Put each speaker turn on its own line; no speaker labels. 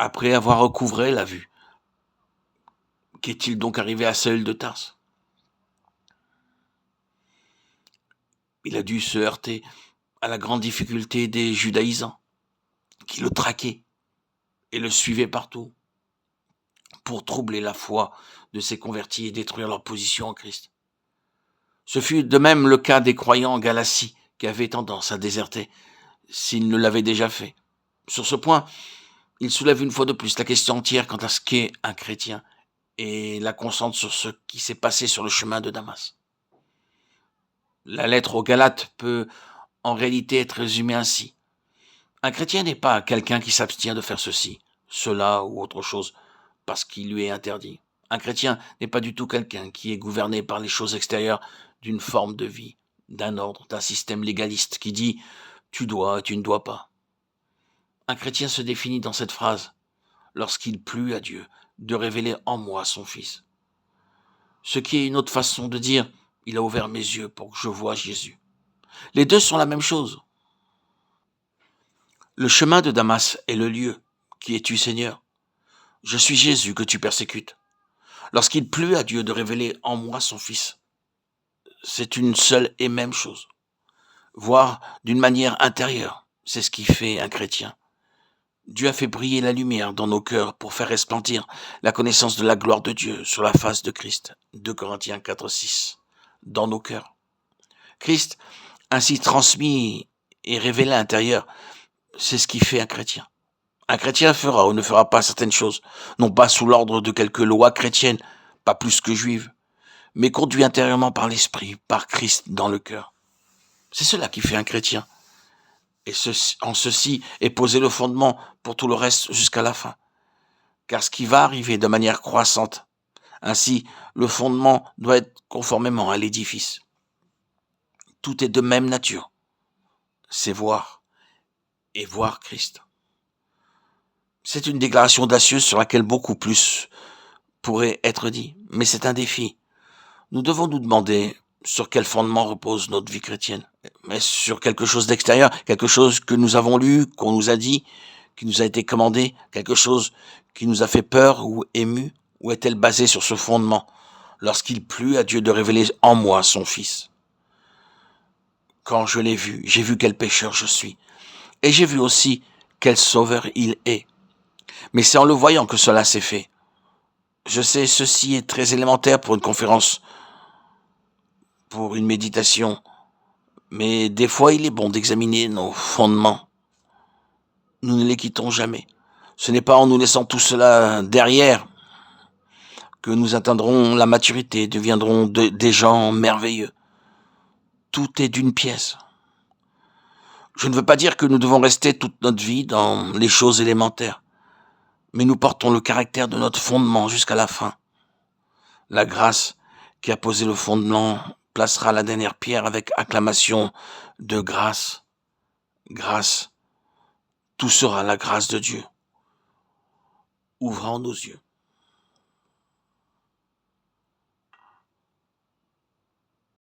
après avoir recouvré la vue. Qu'est-il donc arrivé à Saül de Tarse? Il a dû se heurter à la grande difficulté des judaïsants, qui le traquaient et le suivaient partout, pour troubler la foi de ses convertis et détruire leur position en Christ. Ce fut de même le cas des croyants en Galatie, qui avaient tendance à déserter, s'ils ne l'avaient déjà fait. Sur ce point, il soulève une fois de plus la question entière quant à ce qu'est un chrétien, et la concentre sur ce qui s'est passé sur le chemin de Damas. La lettre aux Galates peut en réalité être résumée ainsi. Un chrétien n'est pas quelqu'un qui s'abstient de faire ceci, cela ou autre chose, parce qu'il lui est interdit. Un chrétien n'est pas du tout quelqu'un qui est gouverné par les choses extérieures d'une forme de vie, d'un ordre, d'un système légaliste qui dit « tu dois et tu ne dois pas ». Un chrétien se définit dans cette phrase « lorsqu'il plut à Dieu de révéler en moi son Fils ». Ce qui est une autre façon de dire « il a ouvert mes yeux pour que je voie Jésus ». Les deux sont la même chose. Le chemin de Damas est le lieu. Qui es-tu, Seigneur? Je suis Jésus que tu persécutes. Lorsqu'il plut à Dieu de révéler en moi son Fils, c'est une seule et même chose. Voir d'une manière intérieure, c'est ce qui fait un chrétien. Dieu a fait briller la lumière dans nos cœurs pour faire resplendir la connaissance de la gloire de Dieu sur la face de Christ. 2 Corinthiens 4:6. Dans nos cœurs. Christ, ainsi transmis et révélé à l'intérieur, c'est ce qui fait un chrétien. Un chrétien fera ou ne fera pas certaines choses, non pas sous l'ordre de quelques lois chrétiennes, pas plus que juives, mais conduit intérieurement par l'Esprit, par Christ dans le cœur. C'est cela qui fait un chrétien. Et en ceci est posé le fondement pour tout le reste jusqu'à la fin. Car ce qui va arriver de manière croissante, ainsi le fondement doit être conformément à l'édifice. Tout est de même nature. C'est voir et voir Christ. C'est une déclaration audacieuse sur laquelle beaucoup plus pourrait être dit, mais c'est un défi. Nous devons nous demander sur quel fondement repose notre vie chrétienne. Mais sur quelque chose d'extérieur, quelque chose que nous avons lu, qu'on nous a dit, qui nous a été commandé, quelque chose qui nous a fait peur ou ému, ou est-elle basée sur ce fondement, lorsqu'il plut à Dieu de révéler en moi son Fils? Quand je l'ai vu, j'ai vu quel pécheur je suis, et j'ai vu aussi quel sauveur il est. Mais c'est en le voyant que cela s'est fait. Je sais, ceci est très élémentaire pour une conférence, pour une méditation, mais des fois il est bon d'examiner nos fondements. Nous ne les quittons jamais. Ce n'est pas en nous laissant tout cela derrière que nous atteindrons la maturité, deviendrons des gens merveilleux. Tout est d'une pièce. Je ne veux pas dire que nous devons rester toute notre vie dans les choses élémentaires, mais nous portons le caractère de notre fondement jusqu'à la fin. La grâce qui a posé le fondement placera la dernière pierre avec acclamation de grâce. Grâce. Tout sera la grâce de Dieu. Ouvrons nos yeux.